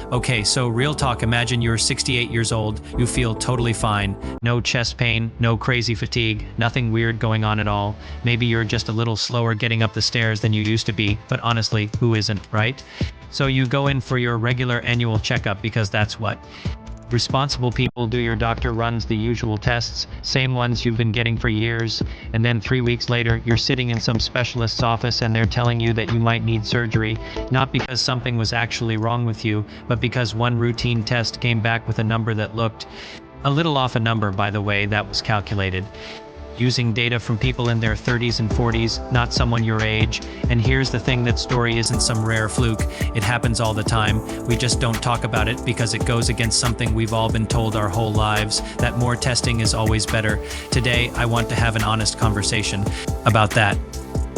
Okay, so real talk, imagine you're 68 years old, you feel totally fine, no chest pain, no crazy fatigue, nothing weird going on at all. Maybe you're just a little slower getting up the stairs than you used to be, but honestly, who isn't, right? So you go in for your regular annual checkup because that's what responsible people do. Your doctor runs the usual tests, same ones you've been getting for years, and then 3 weeks later, you're sitting in some specialist's office and they're telling you that you might need surgery, not because something was actually wrong with you, but because one routine test came back with a number that looked a little off. A number, by the way, that was calculated using data from people in their 30s and 40s, not someone your age. And here's the thing, that story isn't some rare fluke. It happens all the time. We just don't talk about it because it goes against something we've all been told our whole lives, that more testing is always better. Today, I want to have an honest conversation about that.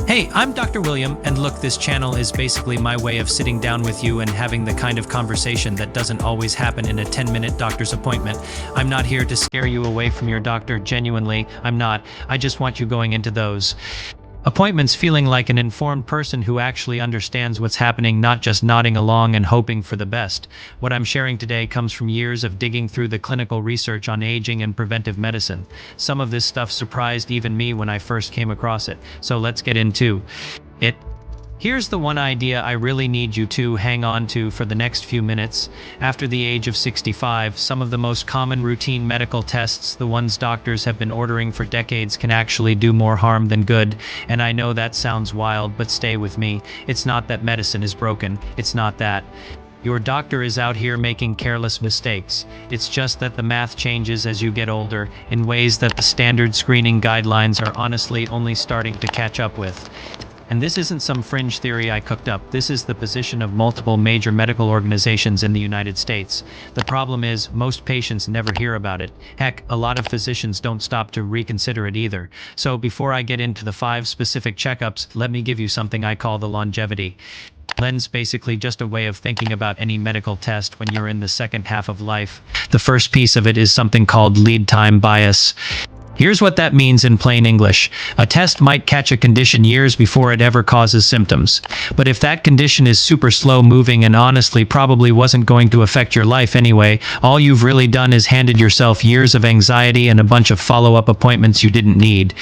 Hey, I'm Dr. William, and look, this channel is basically my way of sitting down with you and having the kind of conversation that doesn't always happen in a 10-minute doctor's appointment. I'm not here to scare you away from your doctor, genuinely, I'm not. I just want you going into those appointments feeling like an informed person who actually understands what's happening, not just nodding along and hoping for the best. What I'm sharing today comes from years of digging through the clinical research on aging and preventive medicine. Some of this stuff surprised even me when I first came across it. So let's get into it. Here's the one idea I really need you to hang on to for the next few minutes. After the age of 65, some of the most common routine medical tests, the ones doctors have been ordering for decades, can actually do more harm than good. And I know that sounds wild, but stay with me. It's not that medicine is broken. It's not that your doctor is out here making careless mistakes. It's just that the math changes as you get older in ways that the standard screening guidelines are honestly only starting to catch up with. And this isn't some fringe theory I cooked up. This is the position of multiple major medical organizations in the United States. The problem is, most patients never hear about it. Heck, a lot of physicians don't stop to reconsider it either. So before I get into the 5 specific checkups, let me give you something I call the longevity lens, basically just a way of thinking about any medical test when you're in the second half of life. The first piece of it is something called lead time bias. Here's what that means in plain English. A test might catch a condition years before it ever causes symptoms. But if that condition is super slow moving and honestly probably wasn't going to affect your life anyway, all you've really done is handed yourself years of anxiety and a bunch of follow-up appointments you didn't need.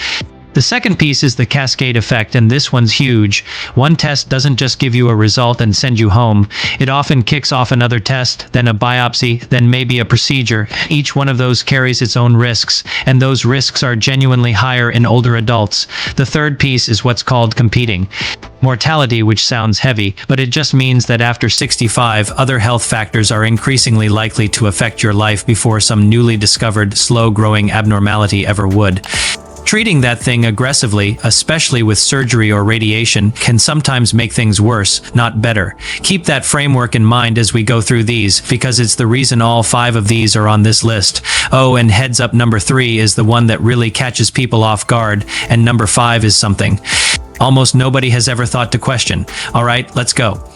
The second piece is the cascade effect, and this one's huge. One test doesn't just give you a result and send you home. It often kicks off another test, then a biopsy, then maybe a procedure. Each one of those carries its own risks, and those risks are genuinely higher in older adults. The third piece is what's called competing mortality, which sounds heavy, but it just means that after 65, other health factors are increasingly likely to affect your life before some newly discovered, slow-growing abnormality ever would. Treating that thing aggressively, especially with surgery or radiation, can sometimes make things worse, not better. Keep that framework in mind as we go through these, because it's the reason all 5 of these are on this list. Oh, and heads up, number 3 is the one that really catches people off guard, and number 5 is something almost nobody has ever thought to question. All right, let's go.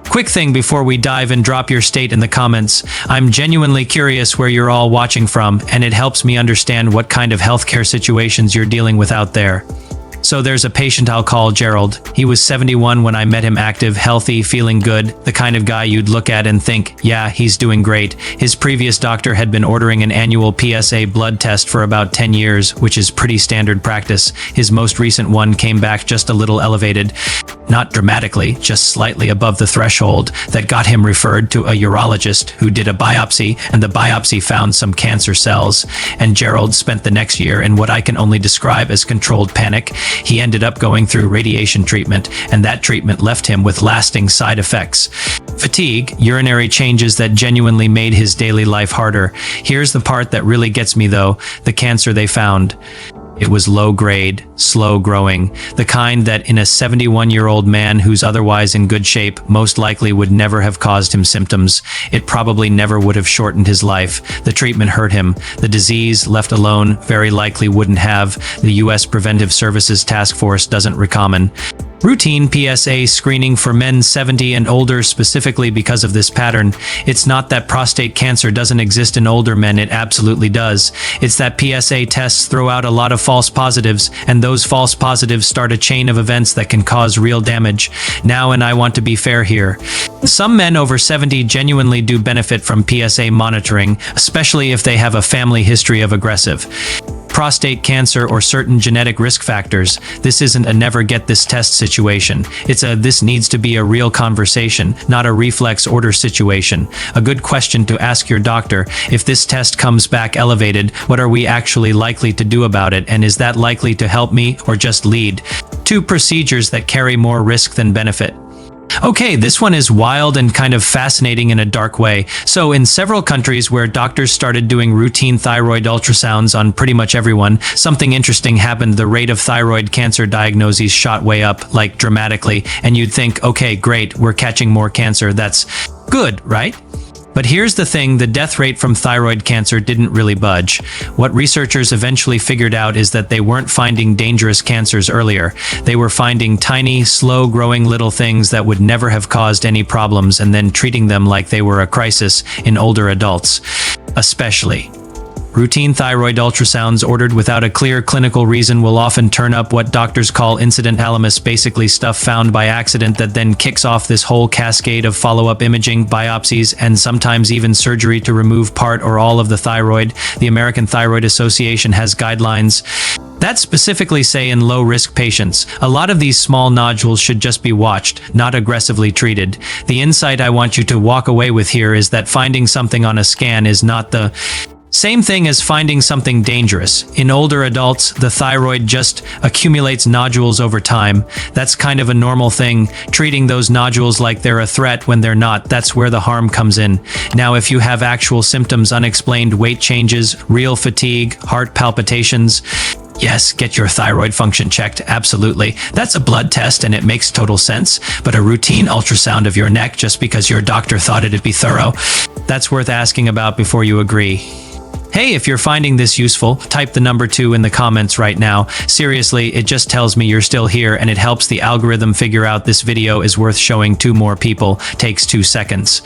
Quick thing before we dive in, drop your state in the comments. I'm genuinely curious where you're all watching from, and it helps me understand what kind of healthcare situations you're dealing with out there. So there's a patient I'll call Gerald. He was 71 when I met him, active, healthy, feeling good, the kind of guy you'd look at and think, yeah, he's doing great. His previous doctor had been ordering an annual PSA blood test for about 10 years, which is pretty standard practice. His most recent one came back just a little elevated. Not dramatically, just slightly above the threshold that got him referred to a urologist who did a biopsy, and the biopsy found some cancer cells. And Gerald spent the next year in what I can only describe as controlled panic. He ended up going through radiation treatment, and that treatment left him with lasting side effects. Fatigue, urinary changes that genuinely made his daily life harder. Here's the part that really gets me though, the cancer they found. It was low-grade, slow-growing, the kind that in a 71-year-old man who's otherwise in good shape most likely would never have caused him symptoms. It probably never would have shortened his life. The treatment hurt him. The disease, left alone, very likely wouldn't have. The U.S. Preventive Services Task Force doesn't recommend. Routine PSA screening for men 70 and older specifically because of this pattern. It's not that prostate cancer doesn't exist in older men, it absolutely does. It's that PSA tests throw out a lot of false positives, and those false positives start a chain of events that can cause real damage. Now, and I want to be fair here, some men over 70 genuinely do benefit from PSA monitoring, especially if they have a family history of aggressive prostate cancer or certain genetic risk factors. This isn't a never get this test situation. It's a this needs to be a real conversation, not a reflex order situation. A good question to ask your doctor: if this test comes back elevated, what are we actually likely to do about it, and is that likely to help me or just lead to procedures that carry more risk than benefit? Okay, this one is wild and kind of fascinating in a dark way. So in several countries where doctors started doing routine thyroid ultrasounds on pretty much everyone, something interesting happened. The rate of thyroid cancer diagnoses shot way up, like dramatically, and you'd think, okay, great, we're catching more cancer. That's good, right? But here's the thing, the death rate from thyroid cancer didn't really budge. What researchers eventually figured out is that they weren't finding dangerous cancers earlier. They were finding tiny, slow-growing little things that would never have caused any problems and then treating them like they were a crisis in older adults, especially. Routine thyroid ultrasounds ordered without a clear clinical reason will often turn up what doctors call incidentalamus, basically stuff found by accident that then kicks off this whole cascade of follow-up imaging, biopsies, and sometimes even surgery to remove part or all of the thyroid. The American Thyroid Association has guidelines that specifically say in low-risk patients, a lot of these small nodules should just be watched, not aggressively treated. The insight I want you to walk away with here is that finding something on a scan is not the same thing as finding something dangerous. In older adults, the thyroid just accumulates nodules over time. That's kind of a normal thing. Treating those nodules like they're a threat when they're not, that's where the harm comes in. Now, if you have actual symptoms, unexplained weight changes, real fatigue, heart palpitations, yes, get your thyroid function checked, absolutely. That's a blood test and it makes total sense, but a routine ultrasound of your neck just because your doctor thought it'd be thorough, that's worth asking about before you agree. Hey, if you're finding this useful, type the number 2 in the comments right now. Seriously, it just tells me you're still here and it helps the algorithm figure out this video is worth showing to more people. Takes 2 seconds.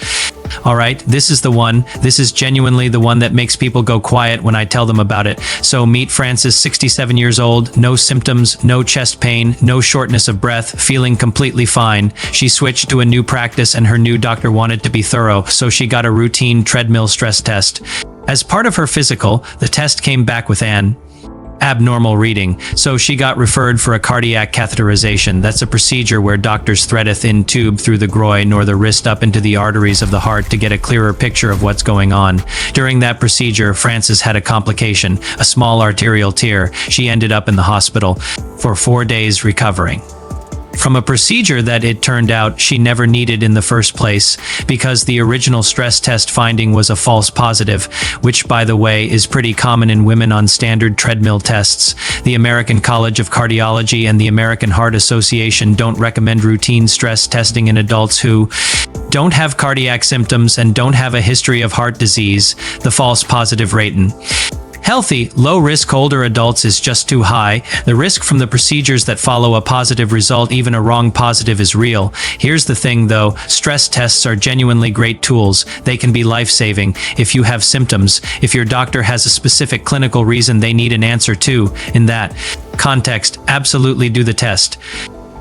Alright, this is the one. This is genuinely the one that makes people go quiet when I tell them about it. So meet Frances, 67 years old, no symptoms, no chest pain, no shortness of breath, feeling completely fine. She switched to a new practice and her new doctor wanted to be thorough, so she got a routine treadmill stress test. As part of her physical, the test came back with an abnormal reading, so she got referred for a cardiac catheterization. That's a procedure where doctors thread a thin tube through the groin or the wrist up into the arteries of the heart to get a clearer picture of what's going on. During that procedure, Frances had a complication, a small arterial tear. She ended up in the hospital for 4 days recovering from a procedure that it turned out she never needed in the first place, because the original stress test finding was a false positive, which, by the way, is pretty common in women on standard treadmill tests. The American College of Cardiology and the American Heart Association don't recommend routine stress testing in adults who don't have cardiac symptoms and don't have a history of heart disease. The false positive rate in healthy, low-risk older adults is just too high. The risk from the procedures that follow a positive result, even a wrong positive, is real. Here's the thing though, stress tests are genuinely great tools. They can be life-saving. If you have symptoms, if your doctor has a specific clinical reason they need an answer to, in that context, absolutely do the test.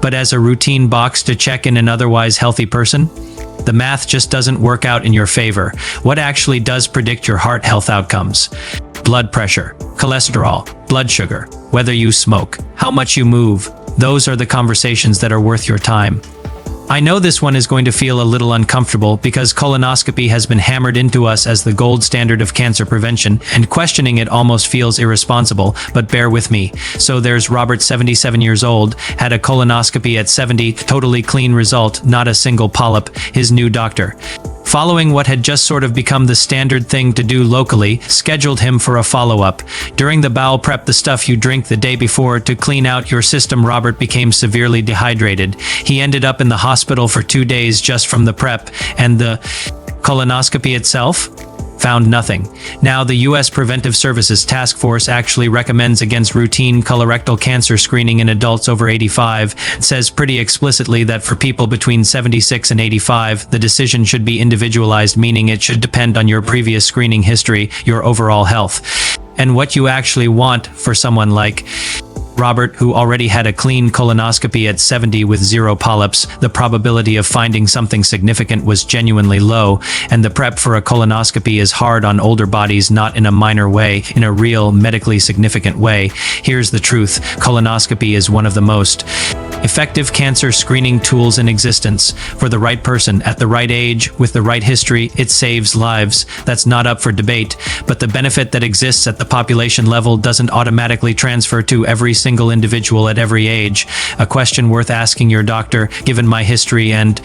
But as a routine box to check in an otherwise healthy person, the math just doesn't work out in your favor. What actually does predict your heart health outcomes? Blood pressure, cholesterol, blood sugar, whether you smoke, how much you move. Those are the conversations that are worth your time. I know this one is going to feel a little uncomfortable because colonoscopy has been hammered into us as the gold standard of cancer prevention, and questioning it almost feels irresponsible, but bear with me. So there's Robert, 77 years old, had a colonoscopy at 70, totally clean result, not a single polyp. His new doctor, following what had just sort of become the standard thing to do locally, scheduled him for a follow-up. During the bowel prep, the stuff you drink the day before to clean out your system, Robert became severely dehydrated. He ended up in the hospital for 2 days just from the prep and the colonoscopy itself. found nothing. Now, the U.S. Preventive Services Task Force actually recommends against routine colorectal cancer screening in adults over 85. It says pretty explicitly that for people between 76 and 85, the decision should be individualized, meaning it should depend on your previous screening history, your overall health, and what you actually want. For someone like Robert, who already had a clean colonoscopy at 70 with 0 polyps, the probability of finding something significant was genuinely low, and the prep for a colonoscopy is hard on older bodies, not in a minor way, in a real, medically significant way. Here's the truth: colonoscopy is one of the most effective cancer screening tools in existence. For the right person, at the right age, with the right history, it saves lives. That's not up for debate, but the benefit that exists at the population level doesn't automatically transfer to every single individual at every age. A question worth asking your doctor: given my history and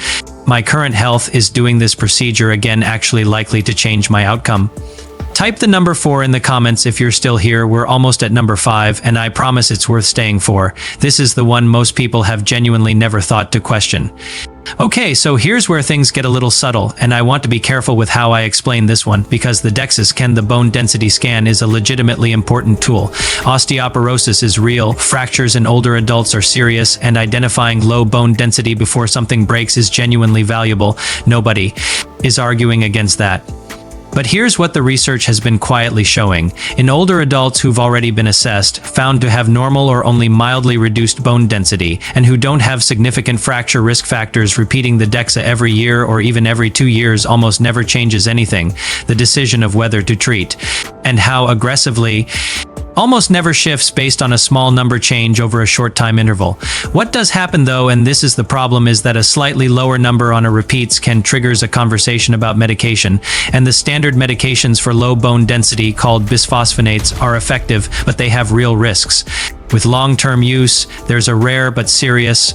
my current health, is doing this procedure again actually likely to change my outcome? Type the number 4 in the comments if you're still here. We're almost at number 5, and I promise it's worth staying for. This is the one most people have genuinely never thought to question. Okay, so here's where things get a little subtle, and I want to be careful with how I explain this one, because the DEXA scan, the bone density scan, is a legitimately important tool. Osteoporosis is real, fractures in older adults are serious, and identifying low bone density before something breaks is genuinely valuable. Nobody is arguing against that. But here's what the research has been quietly showing. In older adults who've already been assessed, found to have normal or only mildly reduced bone density, and who don't have significant fracture risk factors, repeating the DEXA every year or even every 2 years almost never changes anything. The decision of whether to treat and how aggressively almost never shifts based on a small number change over a short time interval. What does happen though, and this is the problem, is that a slightly lower number on a repeats can triggers a conversation about medication, and the standard medications for low bone density called bisphosphonates are effective, but they have real risks. With long-term use, there's a rare but serious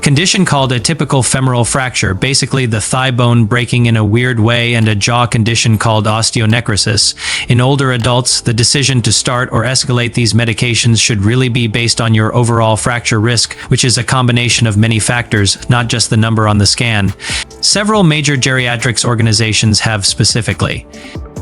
condition called a typical femoral fracture, basically the thigh bone breaking in a weird way, and a jaw condition called osteonecrosis. In older adults, the decision to start or escalate these medications should really be based on your overall fracture risk, which is a combination of many factors, not just the number on the scan. Several major geriatrics organizations have specifically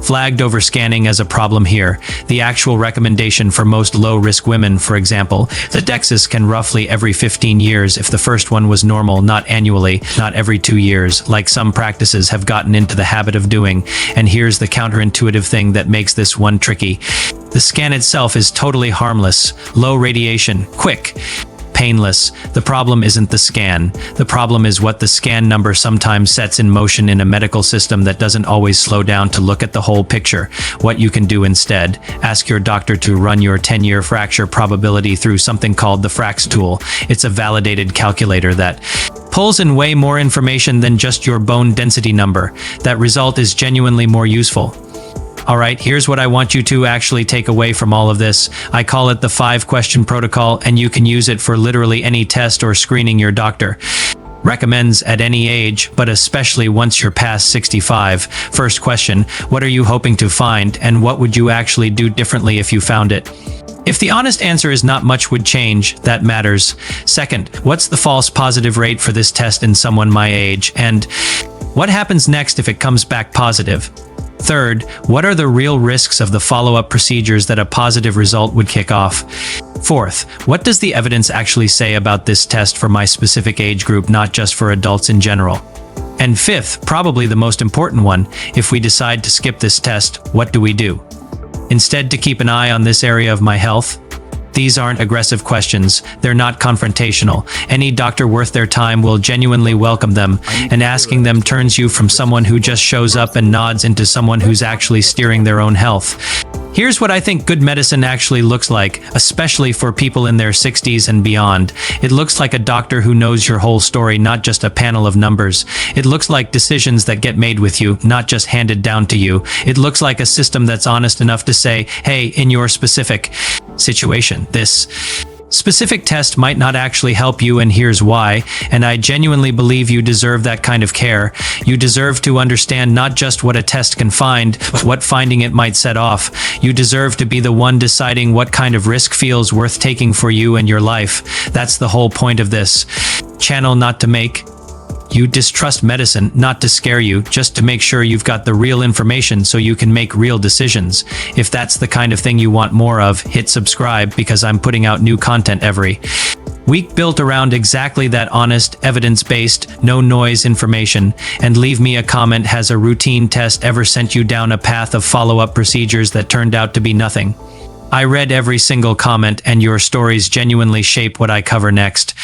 flagged overscanning as a problem here. The actual recommendation for most low-risk women, for example, the DEXA scan roughly every 15 years if the first one was normal, not annually, not every 2 years, like some practices have gotten into the habit of doing. And here's the counterintuitive thing that makes this one tricky. The scan itself is totally harmless, low radiation, quick, painless. The problem isn't the scan. The problem is what the scan number sometimes sets in motion in a medical system that doesn't always slow down to look at the whole picture. What you can do instead: ask your doctor to run your 10-year fracture probability through something called the FRAX tool. It's a validated calculator that pulls in way more information than just your bone density number. That result is genuinely more useful. Alright, here's what I want you to actually take away from all of this. I call it the 5-question protocol, and you can use it for literally any test or screening your doctor recommends at any age, but especially once you're past 65. First question: what are you hoping to find, and what would you actually do differently if you found it? If the honest answer is not much would change, that matters. Second, what's the false positive rate for this test in someone my age, and what happens next if it comes back positive? Third, what are the real risks of the follow-up procedures that a positive result would kick off? Fourth, what does the evidence actually say about this test for my specific age group, not just for adults in general? And fifth, probably the most important one, if we decide to skip this test, what do we do? Instead, to keep an eye on this area of my health? These aren't aggressive questions. They're not confrontational. Any doctor worth their time will genuinely welcome them, and asking them turns you from someone who just shows up and nods into someone who's actually steering their own health. Here's what I think good medicine actually looks like, especially for people in their 60s and beyond. It looks like a doctor who knows your whole story, not just a panel of numbers. It looks like decisions that get made with you, not just handed down to you. It looks like a system that's honest enough to say, hey, in your specific situation, this specific test might not actually help you, and here's why. And I genuinely believe you deserve that kind of care. You deserve to understand not just what a test can find, but what finding it might set off. You deserve to be the one deciding what kind of risk feels worth taking for you and your life. That's the whole point of this channel, not to make You distrust medicine, not to scare you, just to make sure you've got the real information so you can make real decisions. If that's the kind of thing you want more of, hit subscribe because I'm putting out new content every week built around exactly that honest, evidence-based, no-noise information. And leave me a comment. Has a routine test ever sent you down a path of follow-up procedures that turned out to be nothing? I read every single comment, and your stories genuinely shape what I cover next.